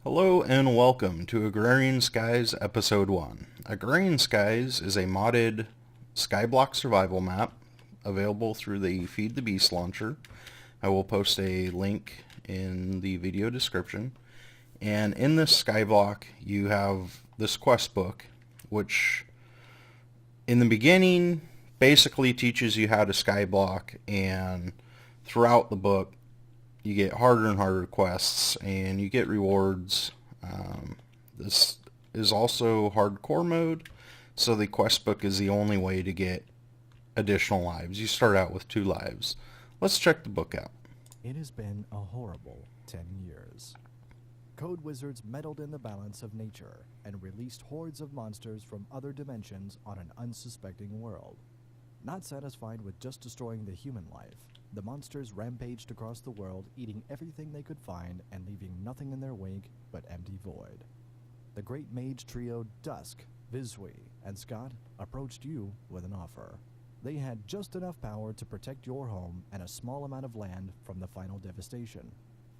Hello and welcome to Agrarian Skies Episode 1. Agrarian Skies is a modded skyblock survival map available through the Feed the Beast launcher. I will post a link in the video description. And in this skyblock you have this quest book, which in the beginning basically teaches you how to skyblock, and throughout the book you get harder and harder quests, and you get rewards. This is also hardcore mode, so the quest book is the only way to get additional lives. You start out with 2 lives. Let's check the book out. It has been a horrible 10 years. Code wizards meddled in the balance of nature and released hordes of monsters from other dimensions on an unsuspecting world. Not satisfied with just destroying the human life, the monsters rampaged across the world, eating everything they could find and leaving nothing in their wake but empty void. The great mage trio Dusk, Vizwi, and Scott approached you with an offer. They had just enough power to protect your home and a small amount of land from the final devastation.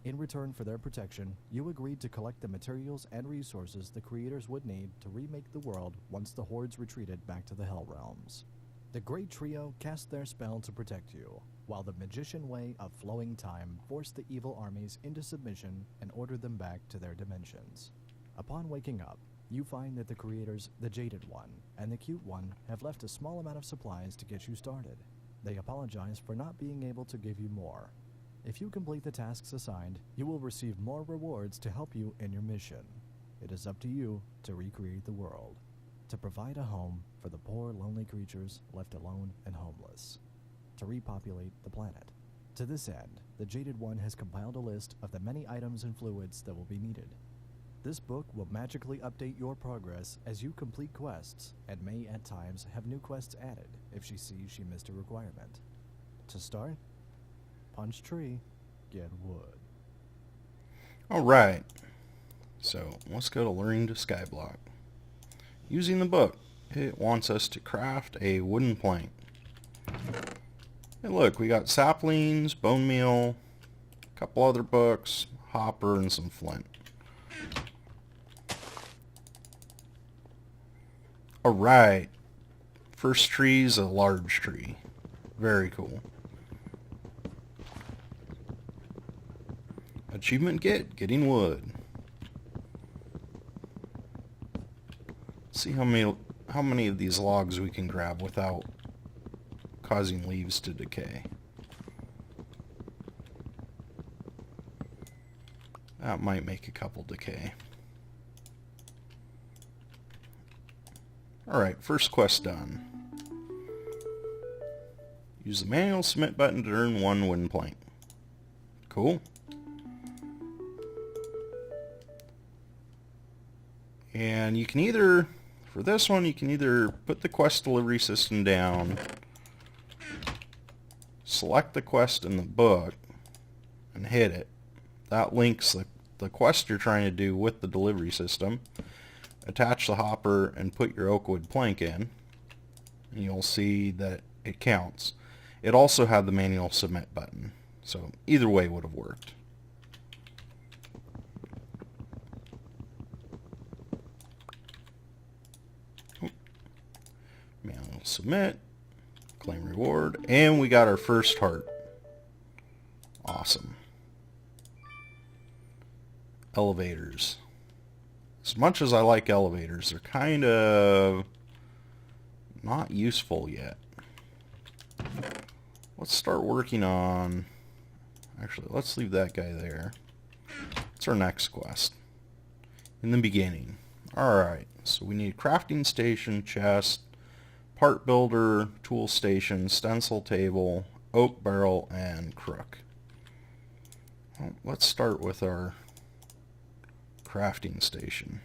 In return for their protection, you agreed to collect the materials and resources the creators would need to remake the world once the hordes retreated back to the Hell Realms. The Great Trio cast their spell to protect you, while the magician way of flowing time forced the evil armies into submission and ordered them back to their dimensions. Upon waking up, you find that the creators, the Jaded One and the Cute One, have left a small amount of supplies to get you started. They apologize for not being able to give you more. If you complete the tasks assigned, you will receive more rewards to help you in your mission. It is up to you to recreate the world, to provide a home for the poor, lonely creatures left alone and homeless, to repopulate the planet. To this end, the Jaded One has compiled a list of the many items and fluids that will be needed. This book will magically update your progress as you complete quests, and may at times have new quests added if she sees she missed a requirement. To start, punch tree, get wood. Alright, so let's go to Learning to Skyblock. Using the book, it wants us to craft a wooden plank. And look, we got saplings, bone meal, a couple other books, hopper, and some flint. Alright, first tree is a large tree. Very cool. Achievement getting wood. See how many of these logs we can grab without causing leaves to decay. That might make a couple decay. Alright, first quest done. Use the manual submit button to earn 1 wooden plank. Cool. And you can either, for this one, you can either put the quest delivery system down, select the quest in the book, and hit it. That links the quest you're trying to do with the delivery system. Attach the hopper and put your oak wood plank in, and you'll see that it counts. It also had the manual submit button, so either way would have worked. Manual submit, claim reward, and we got our first heart. Awesome. Elevators. As much as I like elevators, they're kind of not useful yet. Let's start working on... Actually, let's leave that guy there. It's our next quest. In the beginning. Alright, so we need a crafting station, chest, part builder, tool station, stencil table, oak barrel, and crook. Well, let's start with our crafting station.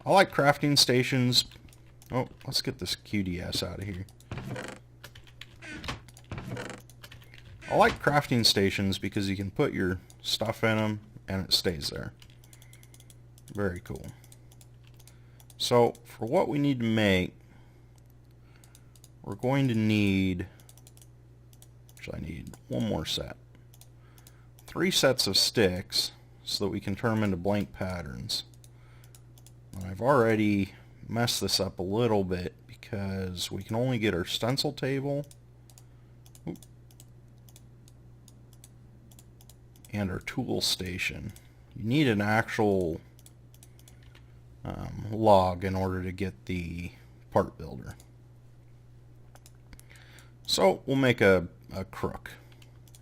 I like crafting stations. Oh, let's get this QDS out of here. I like crafting stations because you can put your stuff in them and it stays there. Very cool. So, for what we need to make, we're going to need, actually I need one more set. 3 sets of sticks, so that we can turn them into blank patterns. And I've already messed this up a little bit because we can only get our stencil table and our tool station. You need an actual log in order to get the part builder. So we'll make a crook.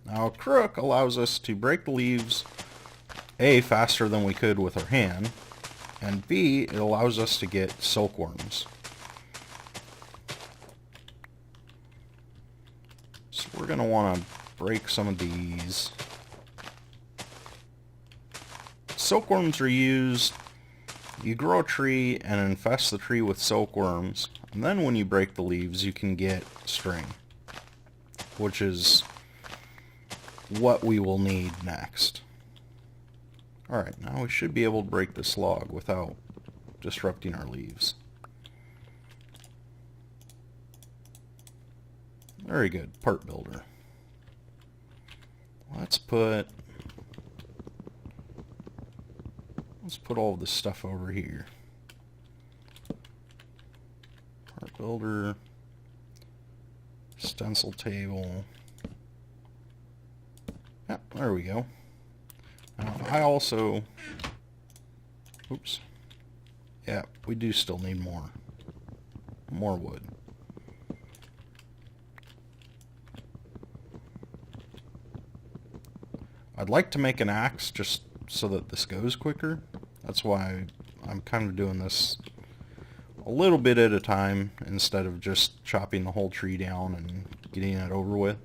Now a crook allows us to break the leaves A, faster than we could with our hand, and B, it allows us to get silkworms. So we're going to want to break some of these. Silkworms are used, you grow a tree and infest the tree with silkworms, and then when you break the leaves you can get string, which is what we will need next. Alright, now we should be able to break this log without disrupting our leaves. Very good, part builder. Let's put all this stuff over here. Part builder, stencil table. Yep, there we go. Now I also, oops, yeah, we do still need more wood. I'd like to make an axe just so that this goes quicker. That's why I'm kind of doing this a little bit at a time instead of just chopping the whole tree down and getting it over with.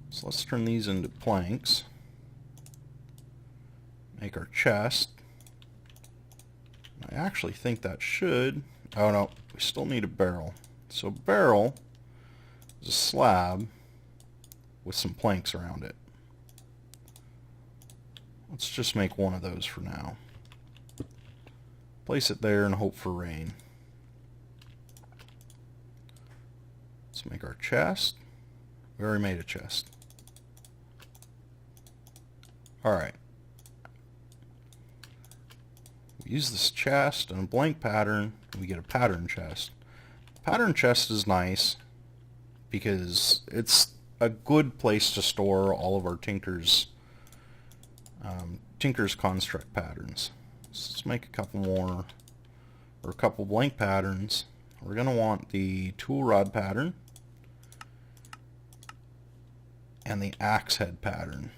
So let's turn these into planks. Make our chest. I actually think that should... oh no, we still need a barrel. So barrel is a slab with some planks around it. Let's just make one of those for now. Place it there and hope for rain. Let's make our chest. We already made a chest. Alright. We use this chest and a blank pattern, and we get a pattern chest. Pattern chest is nice because it's a good place to store all of our Tinker's construct patterns. So let's make a couple more, or a couple blank patterns. We're going to want the tool rod pattern and the axe head pattern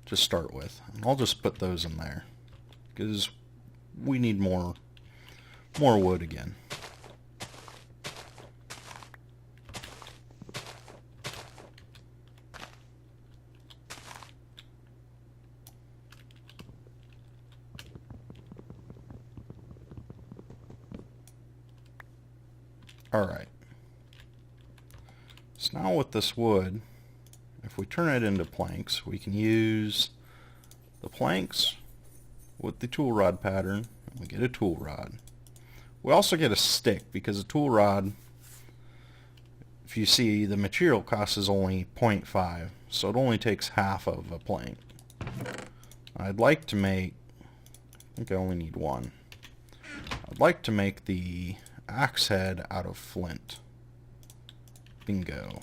to start with. And I'll just put those in there because we need more wood again. Alright. So now with this wood, if we turn it into planks, we can use the planks with the tool rod pattern, and we get a tool rod. We also get a stick because a tool rod, if you see, the material cost is only 0.5, so it only takes half of a plank. I'd like to make, I think I only need one. I'd like to make the axe head out of flint. Bingo.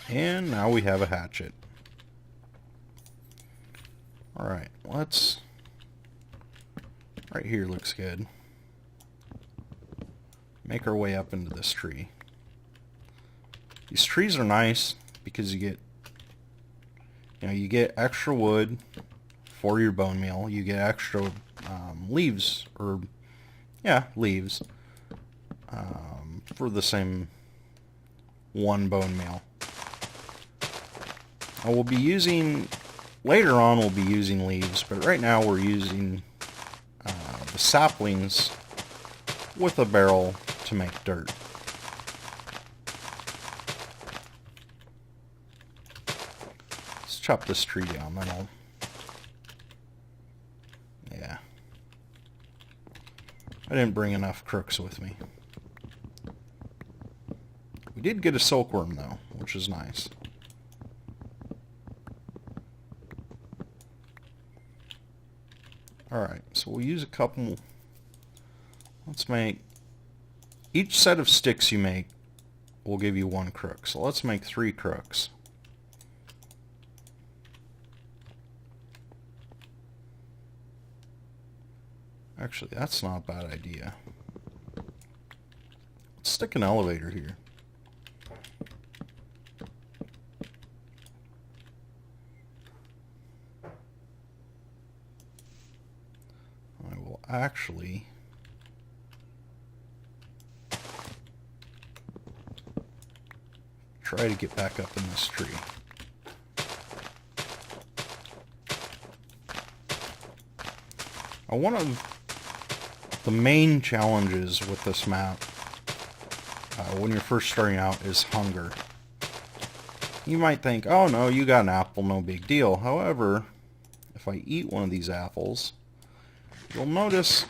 And now we have a hatchet. Alright, let's... right here looks good. Make our way up into this tree. These trees are nice because you get extra wood for your bone meal. You get extra leaves, or leaves for the same one bone meal. I will be using, later on we'll be using leaves, but right now we're using the saplings with a barrel to make dirt. Let's chop this tree down, then I'll... yeah. I didn't bring enough crooks with me. did get a silkworm though, which is nice. Alright, so we'll use a couple. Let's make... Each set of sticks you make will give you 1 crook. So let's make 3 crooks. Actually, that's not a bad idea. Let's stick an elevator here. I will actually... try to get back up in this tree. One of the main challenges with this map when you're first starting out is hunger. You might think, oh no, you got an apple, no big deal. However, if I eat one of these apples, you'll notice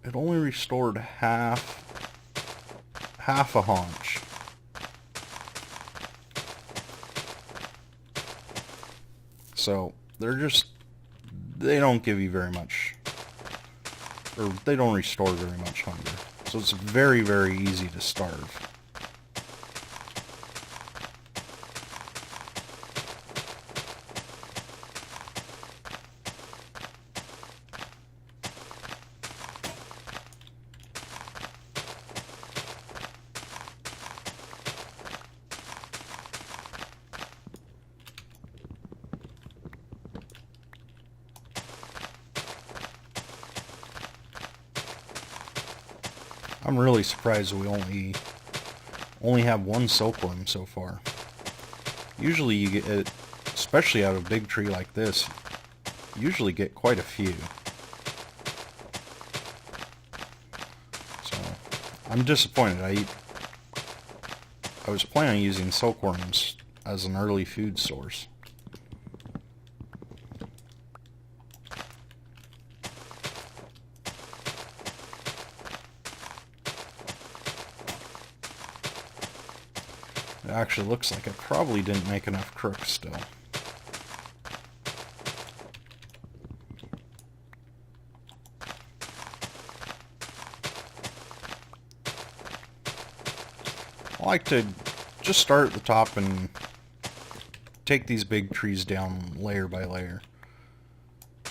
it only restored half a haunch. So they don't give you very much, or they don't restore very much hunger. So it's very, very easy to starve. I'm really surprised we only have 1 silkworm so far. Usually you get, especially out of a big tree like this, you usually get quite a few. So I'm disappointed. I was planning on using silkworms as an early food source. It actually looks like I probably didn't make enough crooks still. I like to just start at the top and take these big trees down layer by layer. I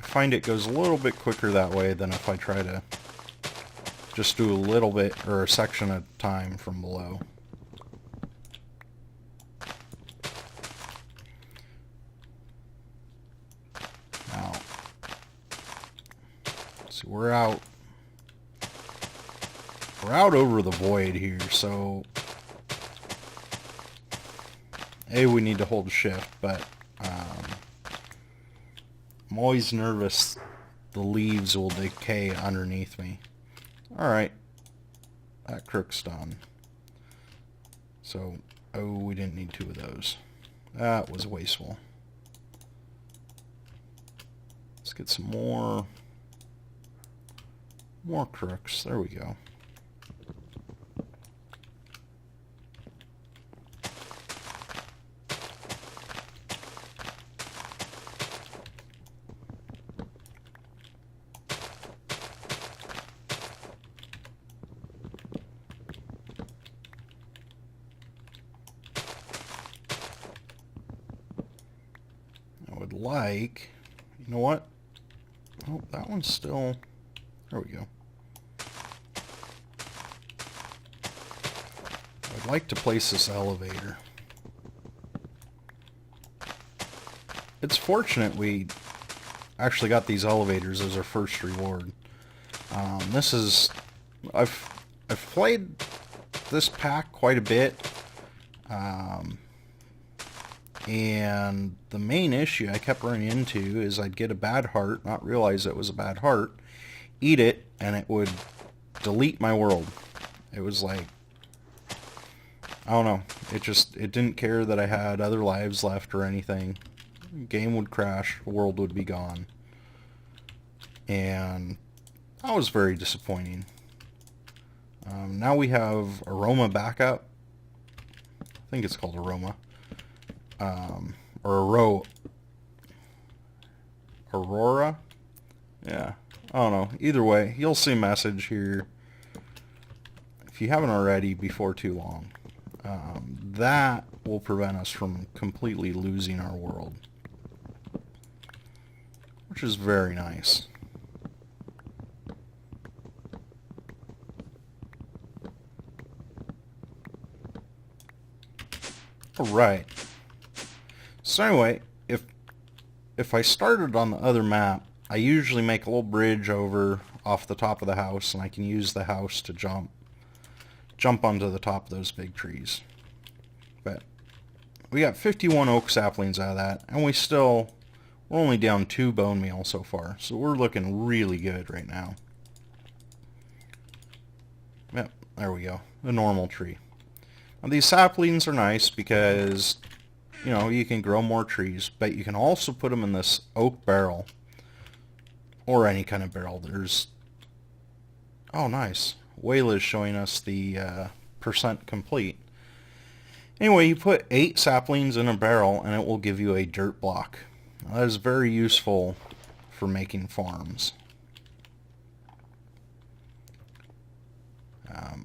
find it goes a little bit quicker that way than if I try to just do a little bit, or a section at a time from below. Now, see, we're out over the void here, so we need to hold shift, but I'm always nervous the leaves will decay underneath me. Alright, that crook's done. So, we didn't need 2 of those. That was wasteful. Let's get some more crooks. There we go. Like, you know what? Oh, that one's still... There we go. I'd like to place this elevator. It's fortunate we actually got these elevators as our first reward. This is... I've played this pack quite a bit. And the main issue I kept running into is I'd get a bad heart, not realize it was a bad heart, eat it, and it would delete my world. It was like, I don't know, it didn't care that I had other lives left or anything. Game would crash, the world would be gone. And that was very disappointing. Now we have aroma backup. I think it's called aroma. Or Aurora. Yeah, I don't know. Either way, you'll see a message here if you haven't already before too long. That will prevent us from completely losing our world, which is very nice. Alright. So anyway, if I started on the other map, I usually make a little bridge over off the top of the house, and I can use the house to jump onto the top of those big trees. But we got 51 oak saplings out of that, and we're only down 2 bone meal so far, so we're looking really good right now. Yep, there we go, a normal tree. Now these saplings are nice because, you know, you can grow more trees, but you can also put them in this oak barrel, or any kind of barrel. Oh nice, Wayla's showing us the percent complete. Anyway, you put 8 saplings in a barrel and it will give you a dirt block. That is very useful for making farms.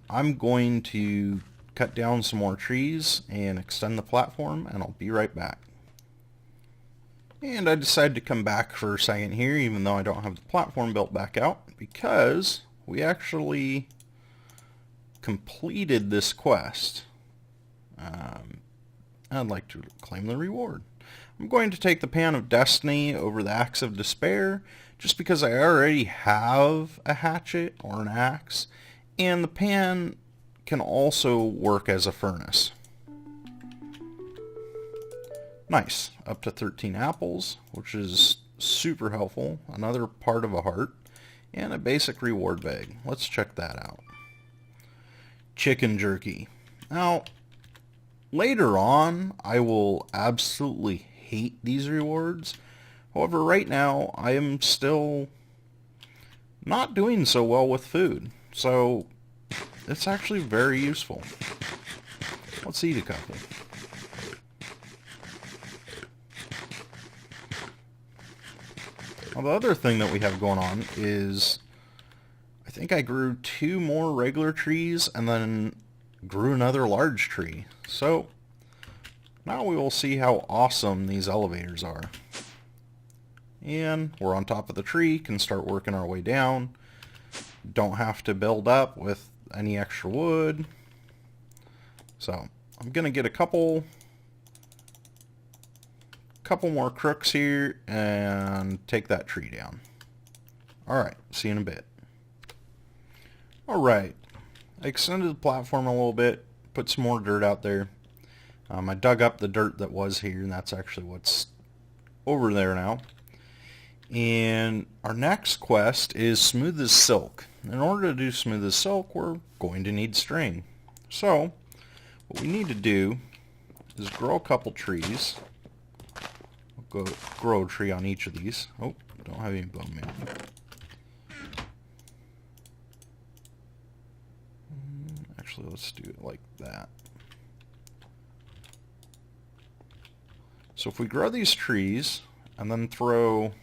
I'm going to cut down some more trees and extend the platform, and I'll be right back. And I decided to come back for a second here, even though I don't have the platform built back out, because we actually completed this quest. I'd like to claim the reward. I'm going to take the Pan of Destiny over the Axe of Despair, just because I already have a hatchet or an axe, and the pan can also work as a furnace. Nice. Up to 13 apples, which is super helpful. Another part of a heart. And a basic reward bag. Let's check that out. Chicken jerky. Now, later on, I will absolutely hate these rewards. However, right now, I am still not doing so well with food. So, it's actually very useful. Let's eat a couple. Now, the other thing that we have going on is I think I grew 2 more regular trees and then grew another large tree. So now we will see how awesome these elevators are. And we're on top of the tree, can start working our way down. Don't have to build up with any extra wood. So I'm gonna get a couple more crooks here and take that tree down. Alright, see you in a bit. Alright, I extended the platform a little bit, put some more dirt out there. I dug up the dirt that was here, and that's actually what's over there now. And our next quest is Smooth as Silk. In order to do Smooth as Silk, we're going to need string. So, what we need to do is grow a couple trees. We'll go grow a tree on each of these. Oh, don't have any bone meal. Actually, let's do it like that. So if we grow these trees and then throw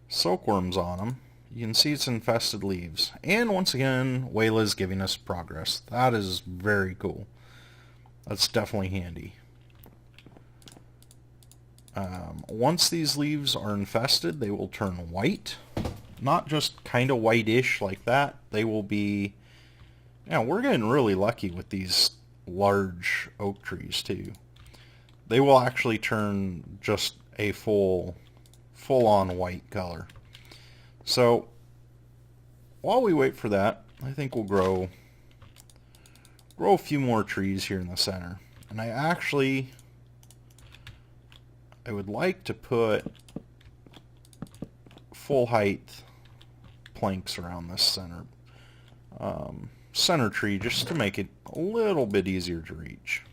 silkworms on them, you can see it's infested leaves. And once again, Wayla's giving us progress. That is very cool. That's definitely handy. Once these leaves are infested, they will turn white. Not just kind of whitish like that. They will be... Yeah, we're getting really lucky with these large oak trees too. They will actually turn just a full-on white color. So, while we wait for that, I think we'll grow a few more trees here in the center. And I would like to put full height planks around this center tree just to make it a little bit easier to reach.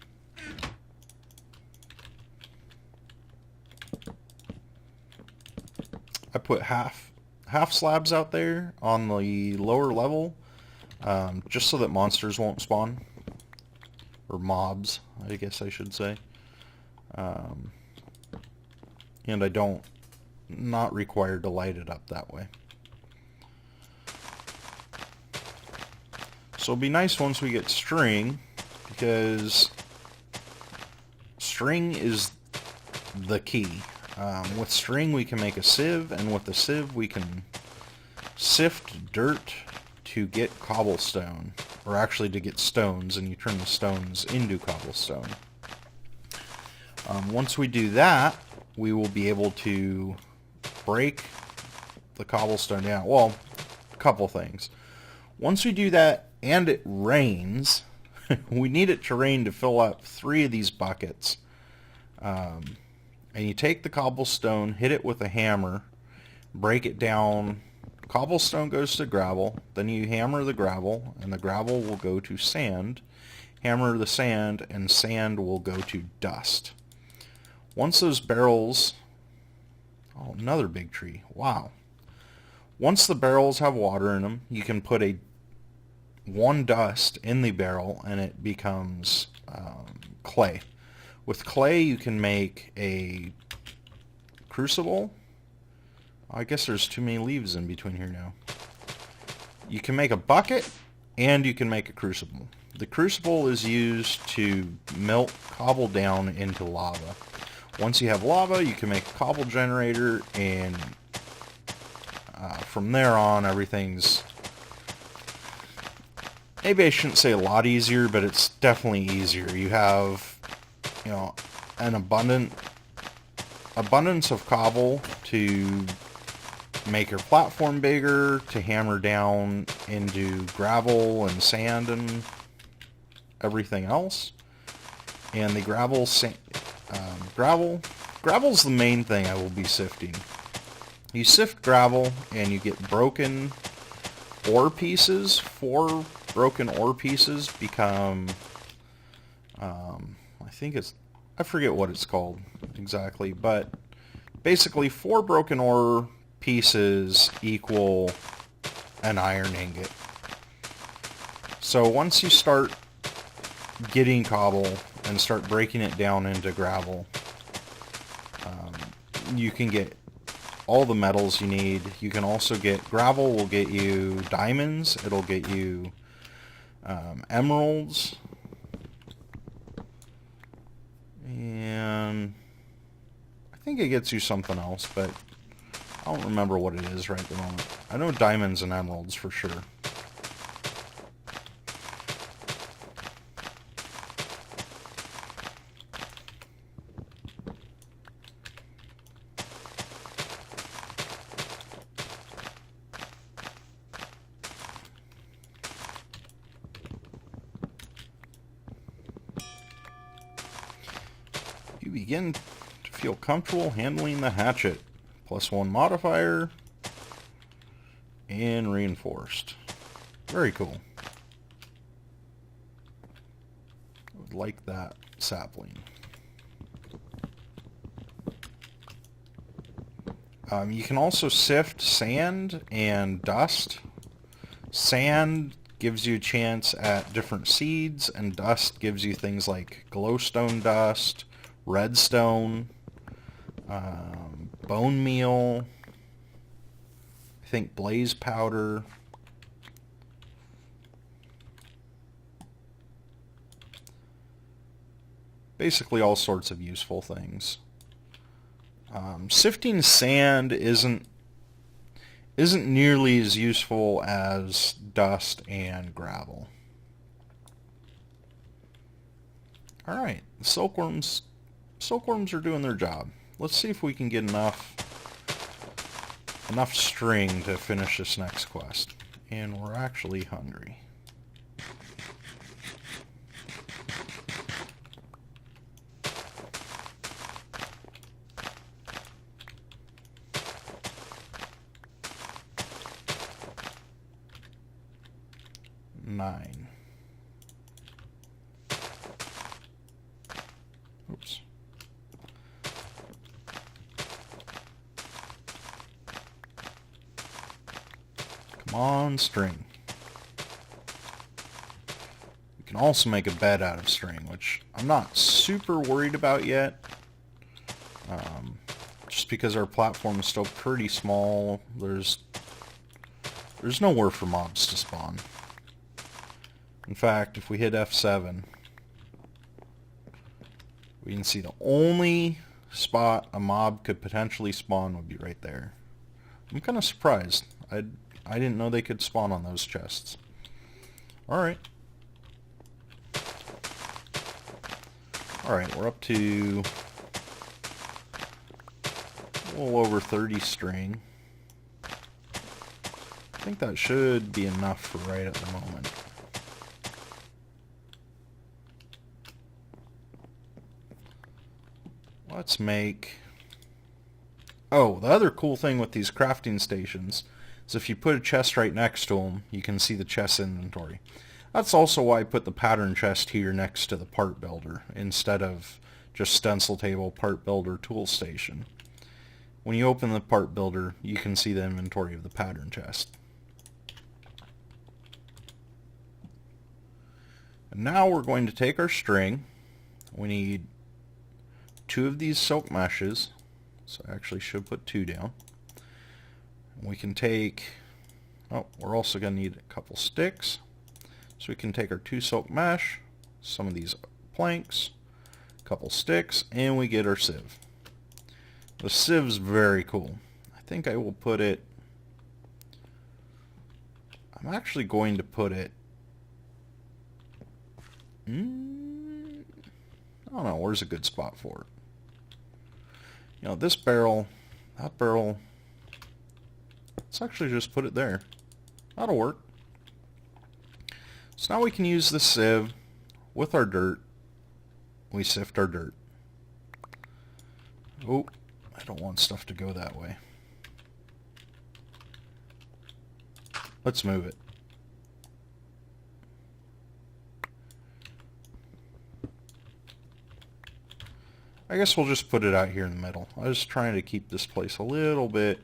I put half slabs out there on the lower level just so that monsters won't spawn. Or mobs, I guess I should say. And I don't, not required to light it up that way. So it'll be nice once we get string, because string is the key. With string we can make a sieve, and with the sieve we can sift dirt to get cobblestone, or actually to get stones, and you turn the stones into cobblestone. Once we do that, we will be able to break the cobblestone down. Well, a couple things. Once we do that and it rains, we need it to rain to fill up 3 of these buckets. And you take the cobblestone, hit it with a hammer, break it down. Cobblestone goes to gravel, then you hammer the gravel, and the gravel will go to sand. Hammer the sand, and sand will go to dust. Once those barrels... Oh, another big tree. Wow. Once the barrels have water in them, you can put one dust in the barrel, and it becomes clay. With clay, you can make a crucible. I guess there's too many leaves in between here now. You can make a bucket, and you can make a crucible. The crucible is used to melt cobble down into lava. Once you have lava, you can make a cobble generator, and from there on, everything's... Maybe I shouldn't say a lot easier, but it's definitely easier. You have, you know, an abundance of cobble to make your platform bigger, to hammer down into gravel and sand and everything else. And the gravel's the main thing I will be sifting. You sift gravel and you get broken ore pieces. 4 broken ore pieces become, I forget what it's called exactly, but basically 4 broken ore pieces equal an iron ingot. So once you start getting cobble and start breaking it down into gravel, you can get all the metals you need. You can also get... Gravel will get you diamonds. It'll get you emeralds. And I think it gets you something else, but I don't remember what it is right at the moment. I know diamonds and emeralds for sure. You begin to feel comfortable handling the hatchet. +1 modifier. And reinforced. Very cool. I would like that sapling. You can also sift sand and dust. Sand gives you a chance at different seeds, and dust gives you things like glowstone dust, redstone, bone meal, I think blaze powder. Basically all sorts of useful things. Sifting sand isn't nearly as useful as dust and gravel. Alright, silkworms are doing their job. Let's see if we can get enough string to finish this next quest. And we're actually hungry. Nine. Oops. Come on, string. can also make a bed out of string, which I'm not super worried about yet. Just because our platform is still pretty small, there's nowhere for mobs to spawn. In fact, if we hit F7, we can see the only spot a mob could potentially spawn would be right there. I'm kind of surprised. I didn't know they could spawn on those chests. Alright. Alright, we're up to a little over 30 string. I think that should be enough for right at the moment. Let's make... Oh, the other cool thing with these crafting stations is if you put a chest right next to them, you can see the chest inventory. That's also why I put the pattern chest here next to the part builder instead of just stencil table, part builder, tool station. When you open the part builder, you can see the inventory of the pattern chest. And now we're going to take our string. We need 2 of these silk meshes. So I actually should put 2 down. And we can take... Oh, we're also going to need a couple sticks. So we can take our 2 silk mesh, some of these planks, a couple sticks, and we get our sieve. The sieve's very cool. I think I will put it... I'm actually going to put it... I don't know, where's a good spot for it? You know, this barrel, that barrel, let's actually just put it there. That'll work. So now we can use the sieve with our dirt. We sift our dirt. Oh, I don't want stuff to go that way. Let's move it. I guess we'll just put it out here in the middle. I was trying to keep this place a little bit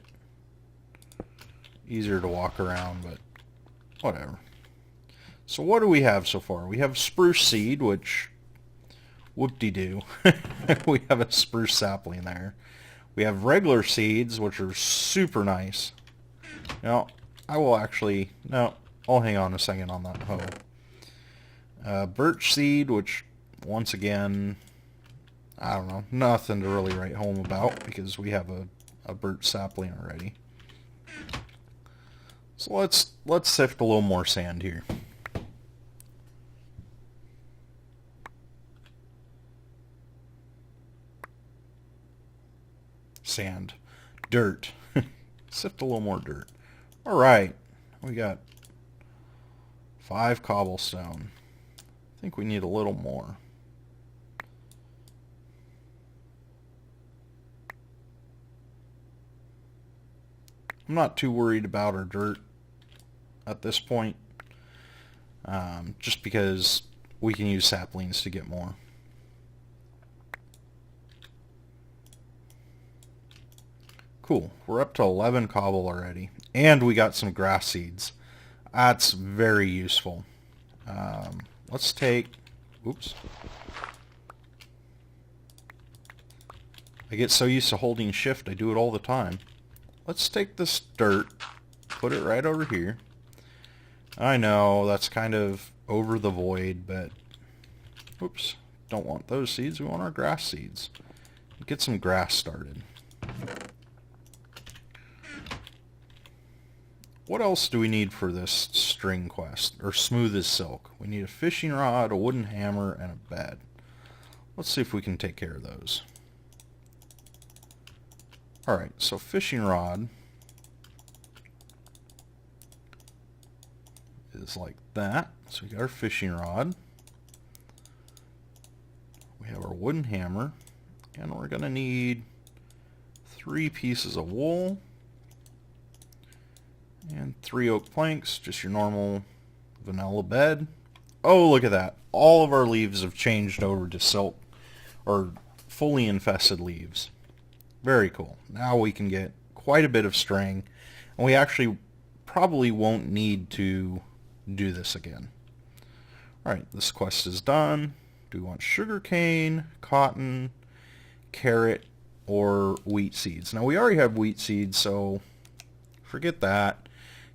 easier to walk around, but whatever. So what do we have so far? We have spruce seed, which, whoop-de-doo. We have a spruce sapling there. We have regular seeds, which are super nice. Now, I will actually, no, I'll hang on a second on that hoe. Birch seed, which, once again, I don't know, nothing to really write home about because we have a birch sapling already. So let's sift a little more sand here. Sand. Dirt. Sift a little more dirt. Alright. We got 5 cobblestone. I think we need a little more. I'm not too worried about our dirt at this point, just because we can use saplings to get more. Cool, we're up to 11 cobble already, and we got some grass seeds. That's very useful. Let's take, oops. I get so used to holding shift, I do it all the time. Let's take this dirt, put it right over here. I know, that's kind of over the void, but... Oops, don't want those seeds, we want our grass seeds. Get some grass started. What else do we need for this string quest, or smooth as silk? We need a fishing rod, a wooden hammer, and a bed. Let's see if we can take care of those. Alright, so fishing rod is like that. So we got our fishing rod. We have our wooden hammer. And we're going to need 3 pieces of wool. And 3 oak planks, just your normal vanilla bed. Oh, look at that. All of our leaves have changed over to silk, or fully infested leaves. Very cool. Now we can get quite a bit of string, and we actually probably won't need to do this again. Alright, this quest is done. Do we want sugarcane, cotton, carrot, or wheat seeds? Now we already have wheat seeds, so forget that.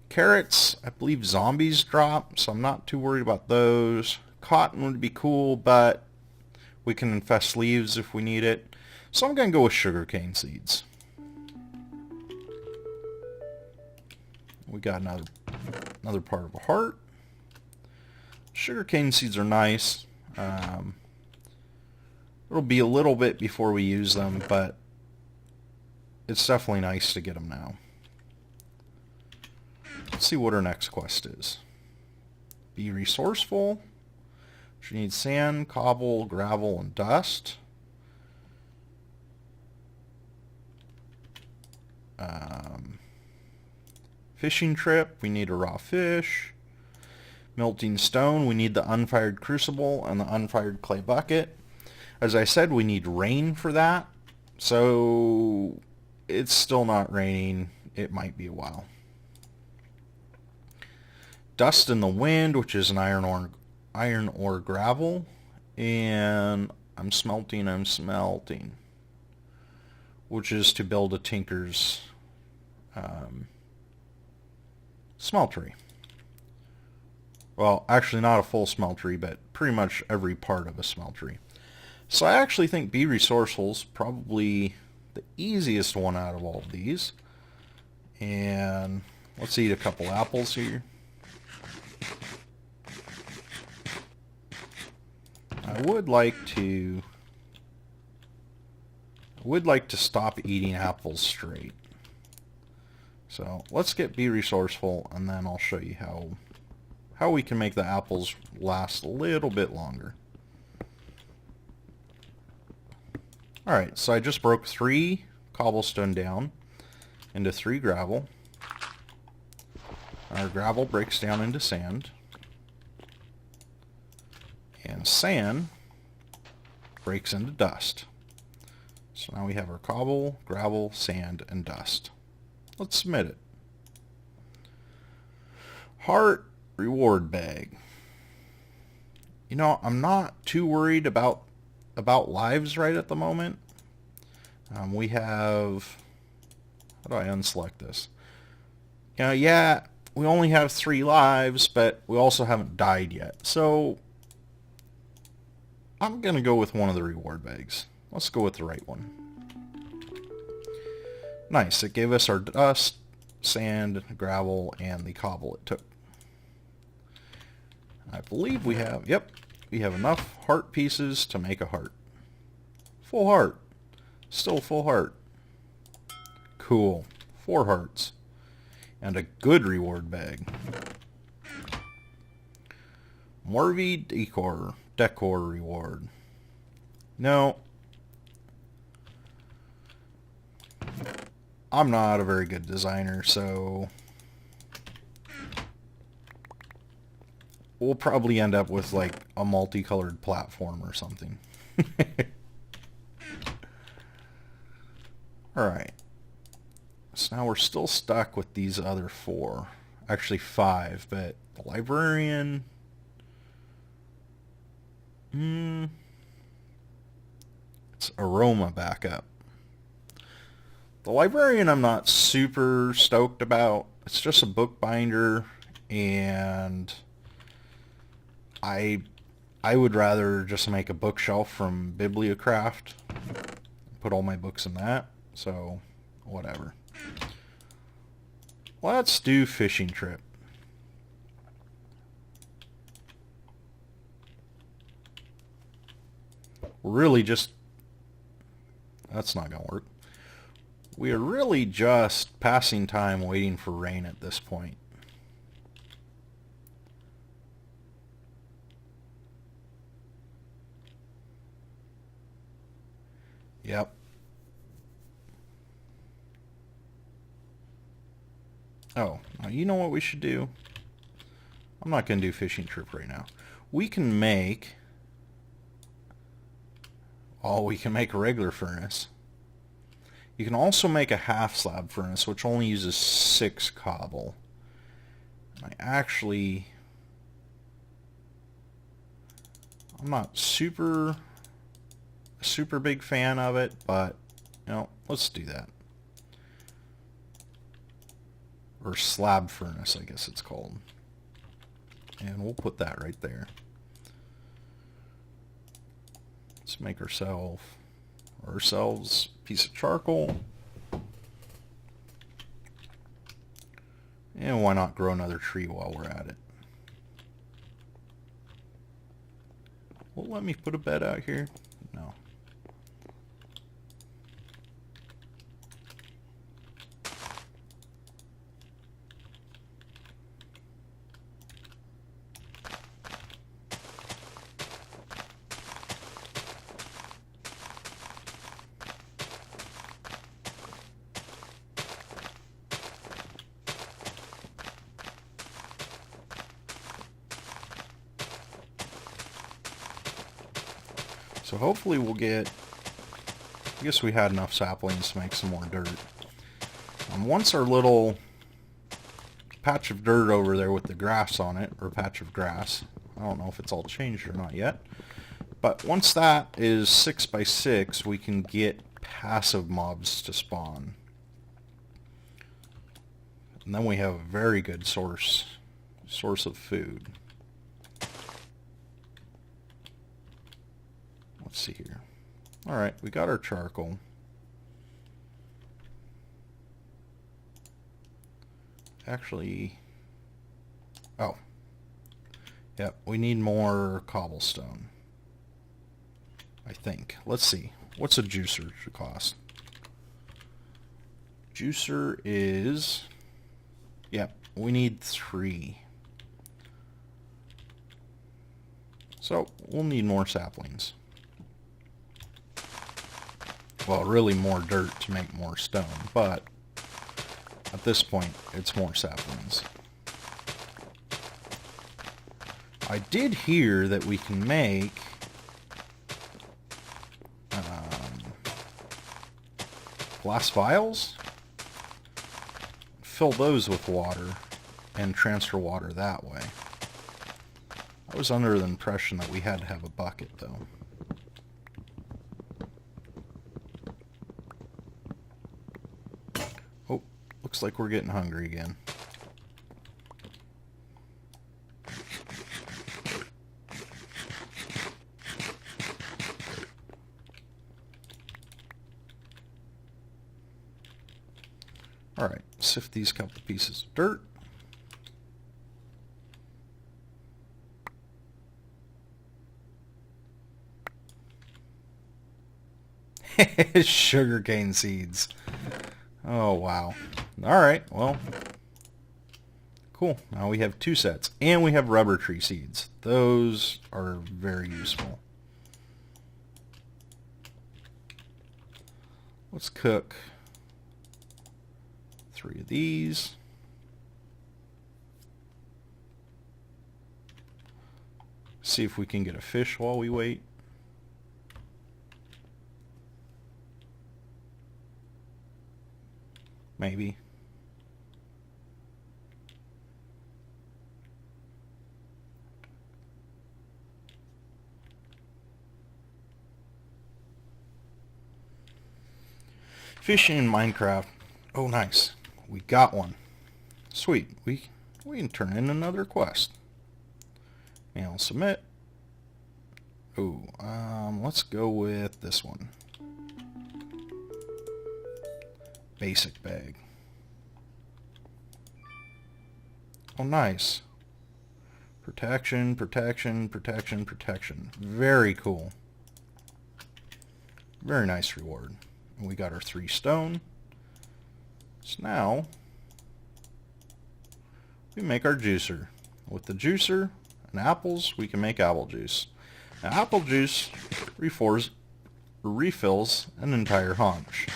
Carrots, I believe zombies drop, so I'm not too worried about those. Cotton would be cool, but we can infest leaves if we need it. So I'm going to go with sugarcane seeds. We got another part of a heart. Sugarcane seeds are nice. It'll be a little bit before we use them, but it's definitely nice to get them now. Let's see what our next quest is. Be resourceful. We need sand, cobble, gravel, and dust. Fishing trip, we need a raw fish. Melting stone, we need the unfired crucible and the unfired clay bucket. As I said, we need rain for that. So it's still not raining. It might be a while. Dust in the wind, which is an iron ore gravel. And I'm smelting, which is to build a tinker's smeltery. Well, actually not a full smeltery, but pretty much every part of a smeltery. So I actually think be resourceful is probably the easiest one out of all of these. And let's eat a couple apples here. I would like to stop eating apples straight. So let's get be resourceful, and then I'll show you how we can make the apples last a little bit longer. Alright, so I just broke 3 cobblestone down into 3 gravel. Our gravel breaks down into sand. And sand breaks into dust. So now we have our cobble, gravel, sand, and dust. Let's submit it. Heart reward bag. You know, I'm not too worried about lives right at the moment. We have... How do I unselect this? You know, yeah, we only have 3 lives, but we also haven't died yet. So I'm going to go with one of the reward bags. Let's go with the right one. Nice. It gave us our dust, sand, gravel, and the cobble it took. I believe we have, yep, we have enough heart pieces to make a heart. Full heart. Still full heart. Cool. 4 hearts. And a good reward bag. Morvi decor reward. No. I'm not a very good designer, so we'll probably end up with like a multicolored platform or something. Alright. So now we're still stuck with these other 4. Actually 5, but the librarian... It's aroma backup. The librarian I'm not super stoked about. It's just a bookbinder, and I would rather just make a bookshelf from Bibliocraft. Put all my books in that, so whatever. Let's do fishing trip. Really just... That's not gonna work. We are really just passing time waiting for rain at this point. Yep. Oh, now you know what we should do? I'm not going to do fishing trip right now. We can make... Oh, we can make a regular furnace. You can also make a half slab furnace, which only uses 6 cobble. I actually... I'm not super big fan of it, but let's do that. Or slab furnace, I guess it's called. And we'll put that right there. Let's make ourselves a piece of charcoal. And why not grow another tree while we're at it? Will it let me put a bed out here? No. So hopefully we'll get, I guess we had enough saplings to make some more dirt. Once our little patch of dirt over there with the grass on it, or patch of grass, I don't know if it's all changed or not yet, but once that is 6 by 6, we can get passive mobs to spawn. And then we have a very good source of food. Let's see here. Alright, we got our charcoal. Actually, oh. Yep, we need more cobblestone. I think. Let's see. What's a juicer cost? Juicer is... Yep, we need 3. So, we'll need more saplings. Well, really more dirt to make more stone, but at this point, it's more saplings. I did hear that we can make glass vials, fill those with water, and transfer water that way. I was under the impression that we had to have a bucket, though. Oh, looks like we're getting hungry again. Alright, sift these couple pieces of dirt. Sugarcane seeds. Oh, wow. Alright, well. Cool. Now we have 2 sets. And we have rubber tree seeds. Those are very useful. Let's cook 3 of these. See if we can get a fish while we wait. Maybe. Fishing in Minecraft. Oh, nice. We got one. Sweet. We can turn in another quest. And I'll submit. Ooh, let's go with this one. Basic bag. Oh, nice. Protection, protection, protection, protection. Very cool. Very nice reward. And we got our 3 stone. So now, we make our juicer. With the juicer and apples, we can make apple juice. Now, apple juice refills an entire haunch.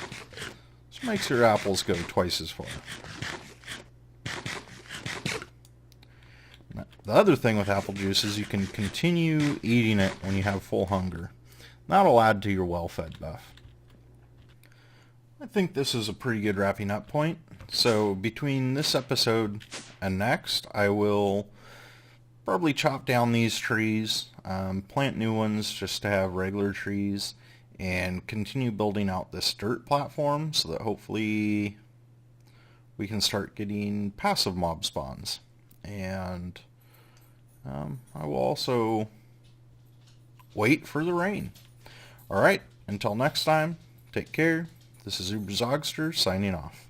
This makes your apples go twice as far. Now, the other thing with apple juice is you can continue eating it when you have full hunger. That'll add to your well-fed buff. I think this is a pretty good wrapping up point. So between this episode and next, I will probably chop down these trees, plant new ones just to have regular trees, and continue building out this dirt platform so that hopefully we can start getting passive mob spawns. And I will also wait for the rain. Alright, until next time, take care. This is Uber Zogster signing off.